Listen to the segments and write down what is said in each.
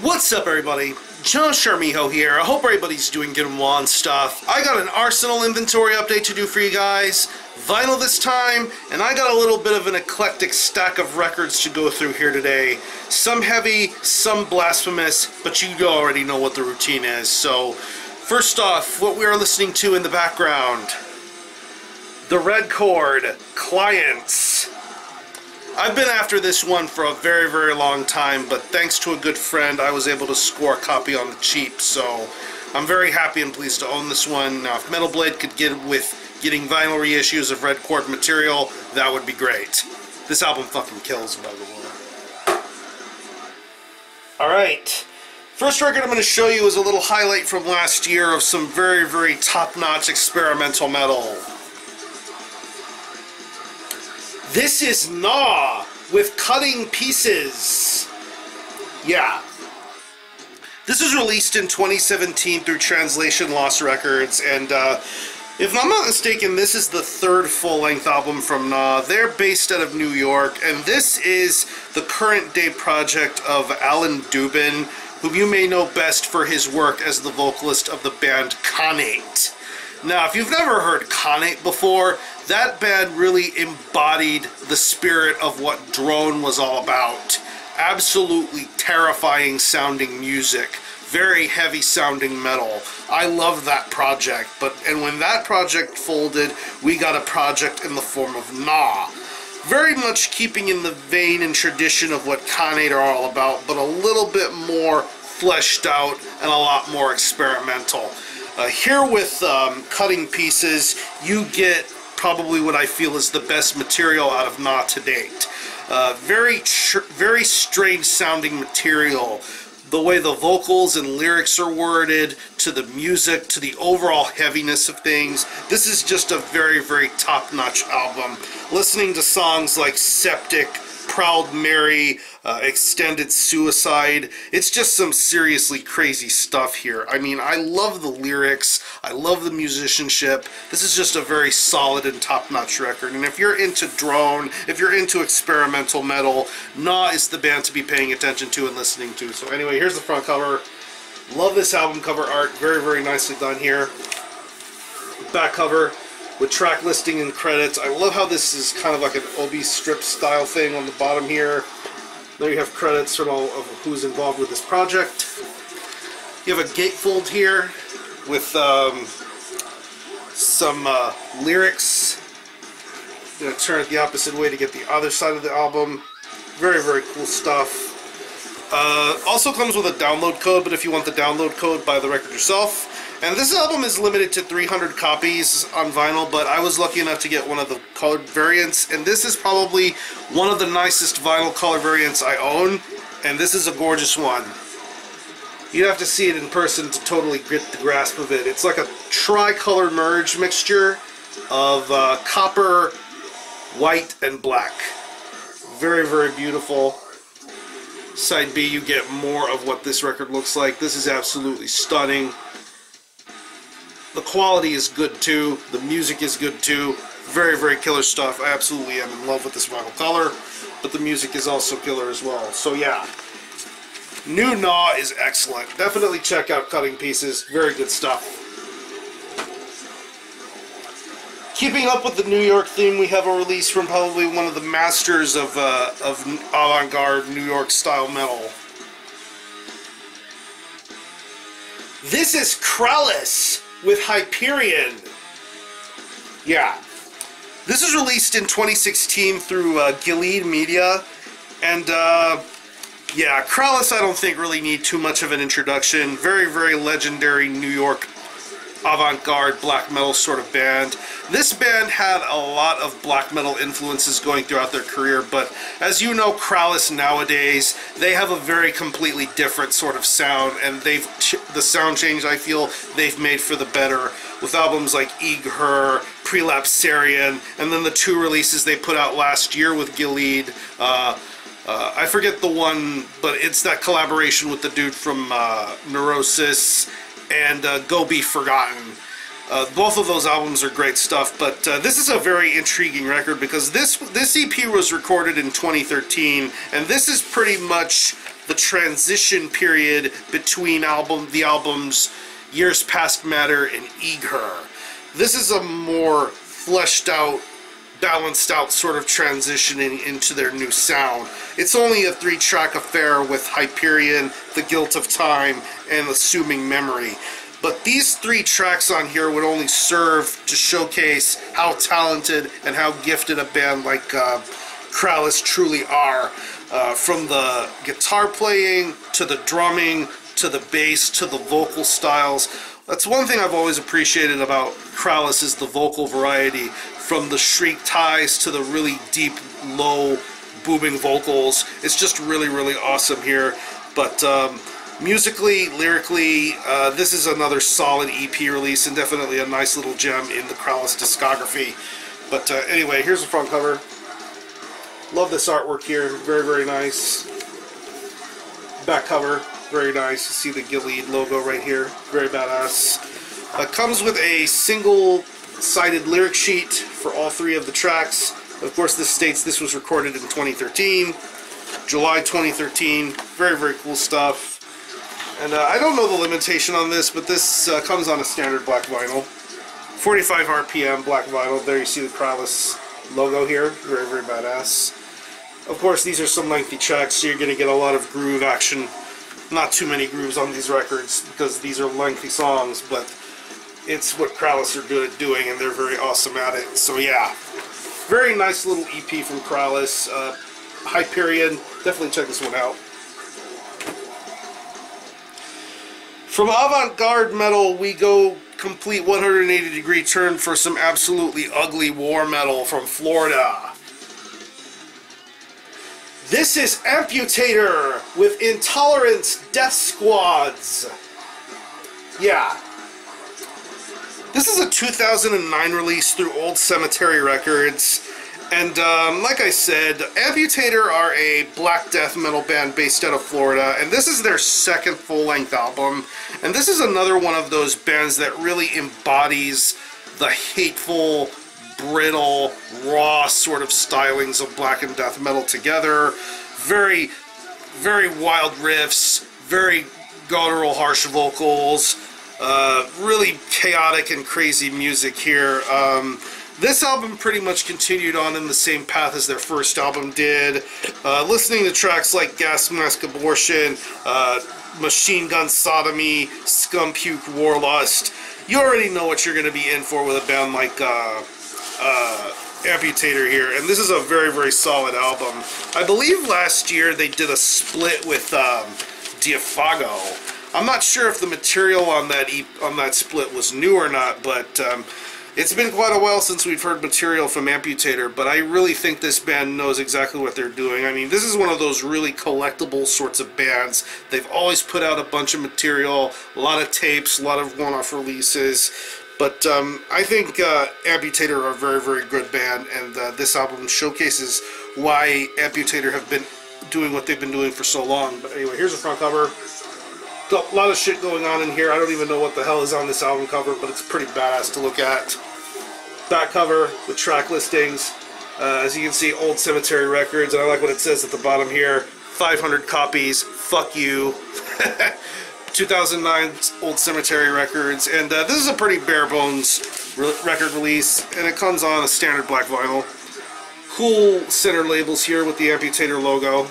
What's up, everybody? John Sharmiho here. I hope everybody's doing good and well and stuff. I got an Arsenal inventory update to do for you guys. Vinyl this time, and I got a little bit of an eclectic stack of records to go through here today. Some heavy, some blasphemous, but you already know what the routine is. So, first off, what we are listening to in the background. The Red Chord, Clients. I've been after this one for a very, very long time, but thanks to a good friend, I was able to score a copy on the cheap, so I'm very happy and pleased to own this one. Now, if Metal Blade could get with getting vinyl reissues of Red Chord material, that would be great. This album fucking kills, by the way. Alright, first record I'm going to show you is a little highlight from last year of some very, very top-notch experimental metal. This is GNAW with Cutting Pieces. Yeah. This was released in 2017 through Translation Lost Records, and if I'm not mistaken, this is the third full-length album from GNAW. They're based out of New York, and this is the current-day project of Alan Dubin, whom you may know best for his work as the vocalist of the band Conneticut. Now, if you've never heard Conneticut before, that band really embodied the spirit of what drone was all about. Absolutely terrifying sounding music. Very heavy sounding metal. I love that project, and when that project folded, we got a project in the form of GNAW. Very much keeping in the vein and tradition of what Conneticut are all about, but a little bit more fleshed out and a lot more experimental. Here with Cutting Pieces, you get probably what I feel is the best material out of GNAW to date. Very strange sounding material. The way the vocals and lyrics are worded, to the music, to the overall heaviness of things. This is just a very, very top-notch album. Listening to songs like Septic, Proud Mary, Extended Suicide, it's just some seriously crazy stuff here. I mean, I love the lyrics, I love the musicianship. This is just a very solid and top-notch record, and if you're into drone, if you're into experimental metal, GNAW is the band to be paying attention to and listening to. So anyway, here's the front cover. Love this album cover art, very, very nicely done here. Back cover with track listing and credits. I love how this is kind of like an OB strip style thing on the bottom here. There you have credits from all of who's involved with this project. You have a gatefold here with some lyrics. I'm going to turn it the opposite way to get the other side of the album. Very, very cool stuff. Also comes with a download code, but if you want the download code, buy the record yourself. And this album is limited to 300 copies on vinyl, but I was lucky enough to get one of the colored variants, and this is probably one of the nicest vinyl color variants I own, and this is a gorgeous one. You have to see it in person to totally get the grasp of it. It's like a tricolor merge mixture of copper, white, and black. Very, very beautiful. Side B, you get more of what this record looks like. This is absolutely stunning. The quality is good too, the music is good too, very, very killer stuff. I absolutely am in love with this vinyl color, but the music is also killer as well. So yeah, new GNAW is excellent. Definitely check out Cutting Pieces, very good stuff. Keeping up with the New York theme, we have a release from probably one of the masters of avant-garde New York style metal. This is Krallis with Hyperion. Yeah. This was released in 2016 through Gilead Media, and yeah, Krallis I don't think really need too much of an introduction. Very, very legendary New York avant-garde black metal sort of band. This band had a lot of black metal influences going throughout their career, but as you know, Krallis nowadays, they have a very completely different sort of sound, and the sound change I feel they've made for the better with albums like Her, Prelapsarian, and then the two releases they put out last year with Gilead. I forget the one, but it's that collaboration with the dude from Neurosis and Go Be Forgotten. Both of those albums are great stuff, but this is a very intriguing record because this EP was recorded in 2013, and this is pretty much the transition period between the albums Years Past Matter and Eager. This is a more fleshed out, balanced out sort of transitioning into their new sound. It's only a 3-track affair with Hyperion, The Guilt of Time, and Assuming Memory. But these 3 tracks on here would only serve to showcase how talented and how gifted a band like Krallice truly are. From the guitar playing, to the drumming, to the bass, to the vocal styles. That's one thing I've always appreciated about Krallice, is the vocal variety. From the shriek ties to the really deep, low, booming vocals. It's just really, really awesome here. But musically, lyrically, this is another solid EP release, and definitely a nice little gem in the Krallice discography. But anyway, here's the front cover. Love this artwork here. Very, very nice. Back cover. Very nice. You see the Gilead logo right here. Very badass. Comes with a single-sided lyric sheet for all 3 of the tracks. Of course, this states this was recorded in 2013. July 2013. Very, very cool stuff. And I don't know the limitation on this, but this comes on a standard black vinyl. 45 RPM black vinyl. There you see the Krallice logo here. Very, very badass. Of course, these are some lengthy tracks, so you're going to get a lot of groove action. Not too many grooves on these records, because these are lengthy songs, but it's what Krallice are good at doing, and they're very awesome at it. So yeah, very nice little EP from Krallice. Hyperion, definitely check this one out. From avant-garde metal, we go complete 180-degree turn for some absolutely ugly war metal from Florida. This is Amputator with Intolerance Death Squads. Yeah. This is a 2009 release through Old Cemetery Records. And like I said, Amputator are a black death metal band based out of Florida, and this is their 2nd full-length album. And this is another one of those bands that really embodies the hateful, brittle, raw sort of stylings of black and death metal together. Very, very wild riffs, very guttural, harsh vocals, really chaotic and crazy music here. This album pretty much continued on in the same path as their first album did. Listening to tracks like Gas Mask Abortion, Machine Gun Sodomy, Scumpuke Warlust, you already know what you're going to be in for with a band like Amputator here. And this is a very, very solid album. I believe last year they did a split with Diafago. I'm not sure if the material on that split was new or not, but it's been quite a while since we've heard material from Amputator, but I really think this band knows exactly what they're doing. I mean, this is one of those really collectible sorts of bands. They've always put out a bunch of material, a lot of tapes, a lot of one-off releases, but I think Amputator are a very, very good band, and this album showcases why Amputator have been doing what they've been doing for so long. But anyway, here's the front cover. A lot of shit going on in here. I don't even know what the hell is on this album cover, but it's pretty badass to look at. Back cover with track listings. As you can see, Old Cemetery Records, and I like what it says at the bottom here. 500 copies. Fuck you. 2009 Old Cemetery Records, and this is a pretty bare bones record release, and it comes on a standard black vinyl. Cool center labels here with the Amputator logo.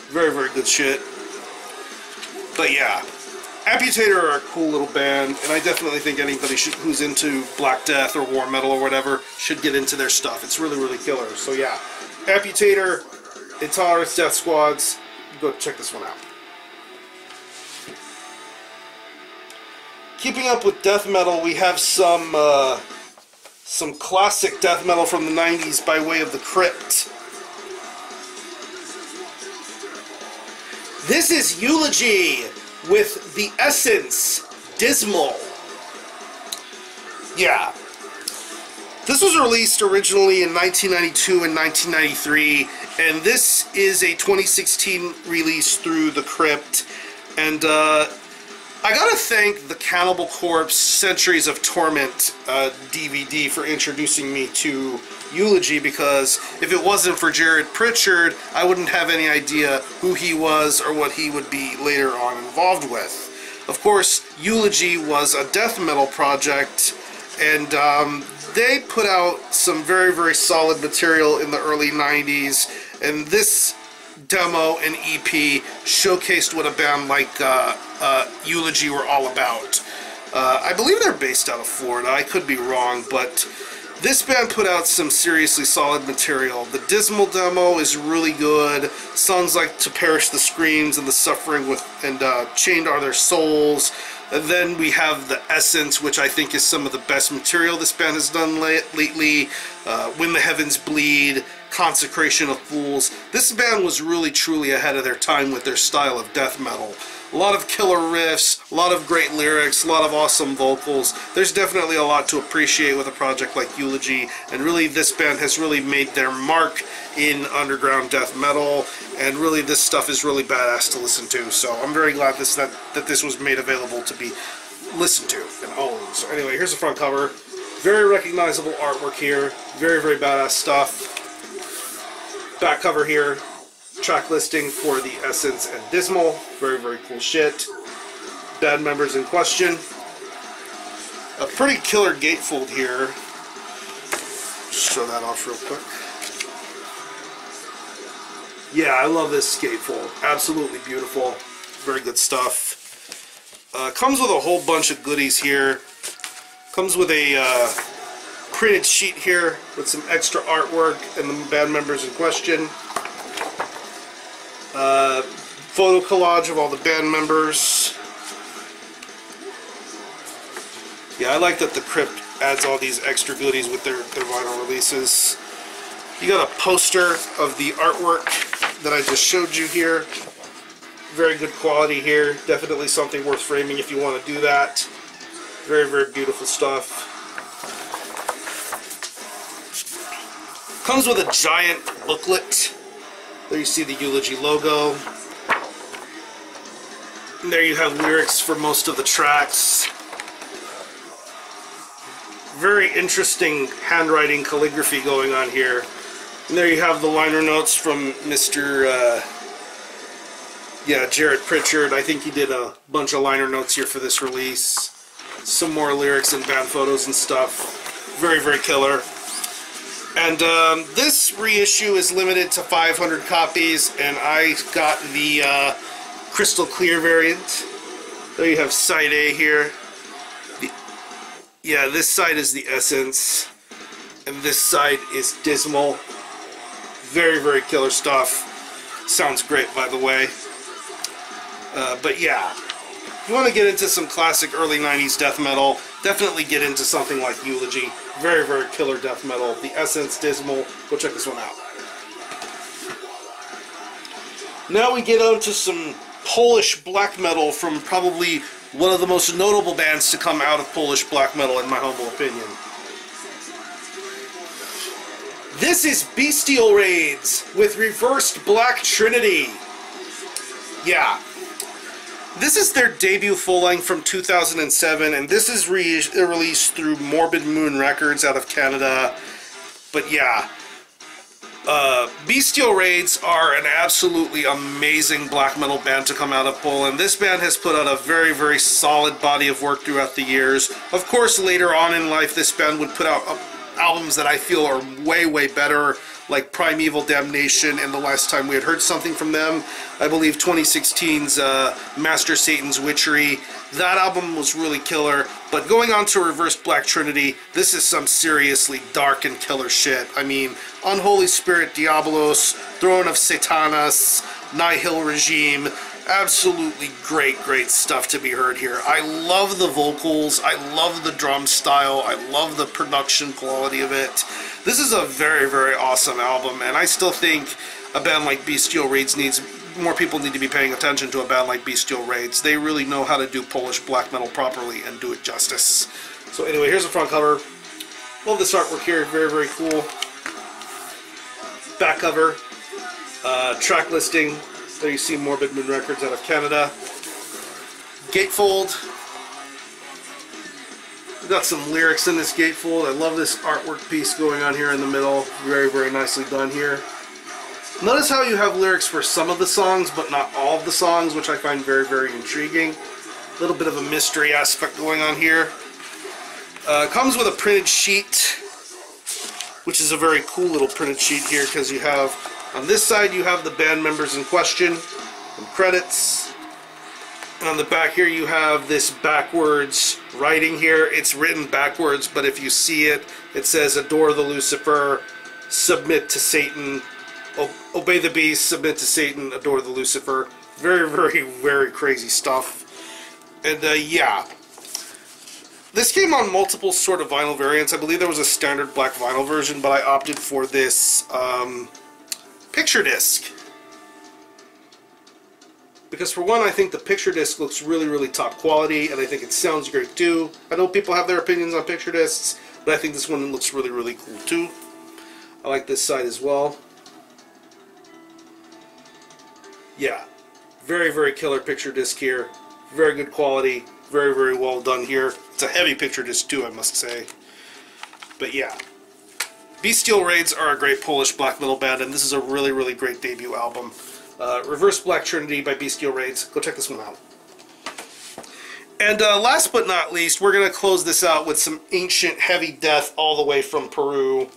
Very, very good shit. But yeah, Amputator are a cool little band, and I definitely think anybody who's into black death or war metal or whatever should get into their stuff. It's really, really killer. So yeah, Amputator, Intolerance Death Squads, go check this one out. Keeping up with death metal, we have some classic death metal from the 90s by way of The Crypt. This is Eulogy with The Essence, Dismal. Yeah. This was released originally in 1992 and 1993, and this is a 2016 release through The Crypt. And I gotta thank the Cannibal Corpse Centuries of Torment DVD for introducing me to Eulogy, because if it wasn't for Jared Pritchard, I wouldn't have any idea who he was or what he would be later on involved with. Of course, Eulogy was a death metal project, and they put out some very, very solid material in the early 90s, and this demo and EP showcased what a band like Eulogy were all about. I believe they're based out of Florida. I could be wrong, but this band put out some seriously solid material. The Dismal demo is really good. Songs like To Perish the Screams and The Suffering with and Chained Are Their Souls. And then we have The Essence, which I think is some of the best material this band has done lately. When the Heavens Bleed, Consecration of Fools. This band was really truly ahead of their time with their style of death metal. A lot of killer riffs, a lot of great lyrics, a lot of awesome vocals. There's definitely a lot to appreciate with a project like Eulogy, and really this band has really made their mark in underground death metal, and really this stuff is really badass to listen to. So I'm very glad that this was made available to be listened to and owned. So anyway, here's the front cover. Very recognizable artwork here. Very, very badass stuff. Back cover here. Track listing for The Essence and Dismal. Very, very cool shit. Band members in question. A pretty killer gatefold here. Just show that off real quick. Yeah, I love this gatefold. Absolutely beautiful. Very good stuff. Comes with a whole bunch of goodies here. Comes with a printed sheet here with some extra artwork and the band members in question. Photo collage of all the band members. Yeah, I like that the Crypt adds all these extra goodies with their vinyl releases. You got a poster of the artwork that I just showed you here. Very good quality here. Definitely something worth framing if you want to do that. Very, very beautiful stuff. Comes with a giant booklet. There you see the Eulogy logo. And there you have lyrics for most of the tracks. Very interesting handwriting calligraphy going on here. And there you have the liner notes from Mr. Jared Pritchard. I think he did a bunch of liner notes here for this release. Some more lyrics and band photos and stuff. Very, very killer. And this reissue is limited to 500 copies, and I got the crystal clear variant. There you have side A here. This side is The Essence, and this side is Dismal. Very, very killer stuff. Sounds great, by the way. But yeah, if you want to get into some classic early 90s death metal, definitely get into something like Eulogy. Very, very killer death metal. The Essence, Dismal. Go check this one out. Now we get on to some Polish black metal from probably one of the most notable bands to come out of Polish black metal, in my humble opinion. This is Bestial Raids with Reversed Black Trinity. Yeah. This is their debut full-length from 2007, and this is released through Morbid Moon Records out of Canada. But yeah, Bestial Raids are an absolutely amazing black metal band to come out of Poland. This band has put out a very, very solid body of work throughout the years. Of course, later on in life, this band would put out albums that I feel are way, way better, like Primeval Damnation and The Last Time We Had Heard Something from them. I believe 2016's Master Satan's Witchery. That album was really killer. But going on to Reversed Black Trinity, this is some seriously dark and killer shit. I mean, Unholy Spirit Diabolos, Throne of Satanas, Nihil Regime. Absolutely great, great stuff to be heard here. I love the vocals, I love the drum style, I love the production quality of it. This is a very, very awesome album, and I still think a band like Bestial Raids more people need to be paying attention to a band like Bestial Raids. They really know how to do Polish black metal properly and do it justice. So anyway, here's the front cover. Love this artwork here, very, very cool. Back cover, track listing. There you see Morbid Moon Records out of Canada. Gatefold. We got some lyrics in this gatefold. I love this artwork piece going on here in the middle. Very, very nicely done here. Notice how you have lyrics for some of the songs, but not all of the songs, which I find very, very intriguing. A little bit of a mystery aspect going on here. Comes with a printed sheet, which is a very cool little printed sheet here, because you have, on this side, you have the band members in question, and credits. And on the back here, you have this backwards writing here. It's written backwards, but if you see it, it says, adore the Lucifer, submit to Satan, obey the beast, submit to Satan, adore the Lucifer. Very, very, very crazy stuff. And yeah. This came on multiple sort of vinyl variants. I believe there was a standard black vinyl version, but I opted for this picture disc. Because for one, I think the picture disc looks really, really top quality, and I think it sounds great too. I know people have their opinions on picture discs, but I think this one looks really, really cool too. I like this side as well. Yeah, very, very killer picture disc here. Very good quality. Very, very well done here. It's a heavy picture disc too, I must say. But yeah. Bestial Raids are a great Polish black metal band, and this is a really, really great debut album. Reverse Black Trinity by Bestial Raids. Go check this one out. And last but not least, we're going to close this out with some ancient heavy death all the way from Peru.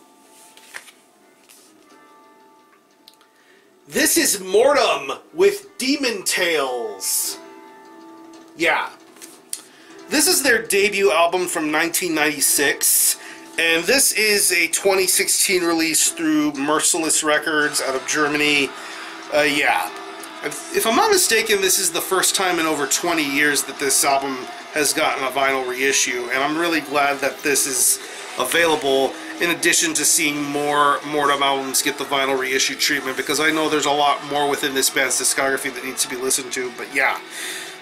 This is Mortem with Demon Tales. Yeah. This is their debut album from 1996, and this is a 2016 release through Merciless Records out of Germany. Yeah. If I'm not mistaken, this is the first time in over 20 years that this album has gotten a vinyl reissue, and I'm really glad that this is available in addition to seeing more Mortem albums get the vinyl reissue treatment, because I know there's a lot more within this band's discography that needs to be listened to. But yeah,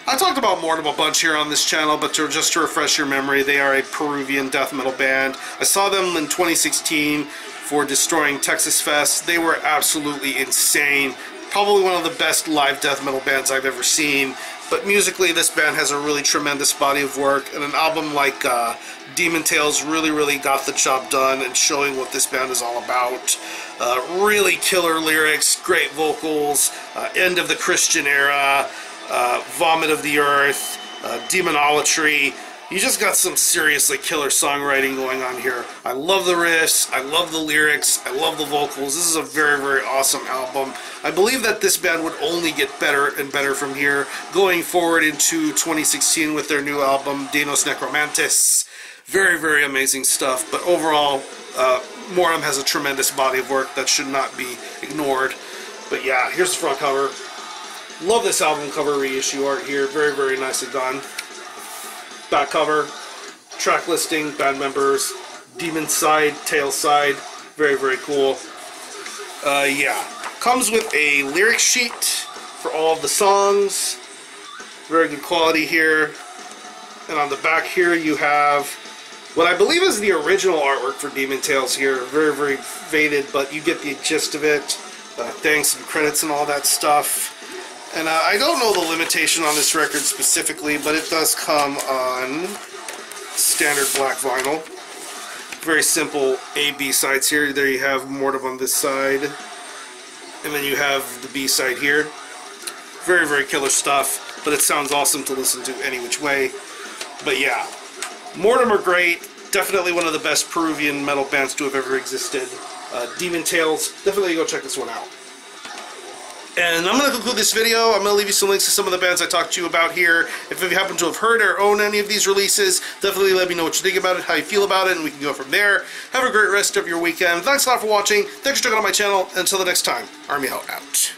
I talked about Mortem a bunch here on this channel, but just to refresh your memory, they are a Peruvian death metal band. I saw them in 2016 for Destroying Texas Fest. They were absolutely insane. Probably one of the best live death metal bands I've ever seen. But musically, this band has a really tremendous body of work, and an album like Demon Tales really, really got the job done and showing what this band is all about. Really killer lyrics, great vocals, end of the Christian era, Vomit of the Earth, Demonolatry. You just got some seriously killer songwriting going on here. I love the riffs, I love the lyrics, I love the vocals. This is a very, very awesome album. I believe that this band would only get better and better from here, going forward into 2016 with their new album, Dinos Necromantis. Very, very amazing stuff. But overall, Mortem has a tremendous body of work that should not be ignored. But yeah, here's the front cover. Love this album cover reissue art here. Very, very nicely done. Back cover, track listing, band members, Demon side, Tail side. Very, very cool. Yeah. Comes with a lyric sheet for all of the songs. Very good quality here. And on the back here you have what I believe is the original artwork for Demon Tales here. Very, very faded, but you get the gist of it. Thanks and credits and all that stuff. And I don't know the limitation on this record specifically, but it does come on standard black vinyl. Very simple A-B sides here. There you have Mortem on this side, and then you have the B side here. Very, very killer stuff, but it sounds awesome to listen to any which way. But yeah, Mortem are great. Definitely one of the best Peruvian metal bands to have ever existed. Demon Tales, definitely go check this one out. And I'm going to conclude this video. I'm going to leave you some links to some of the bands I talked to you about here. If you happen to have heard or own any of these releases, definitely let me know what you think about it, how you feel about it, and we can go from there. Have a great rest of your weekend. Thanks a lot for watching. Thanks for checking out my channel. Until the next time, Army Hell out.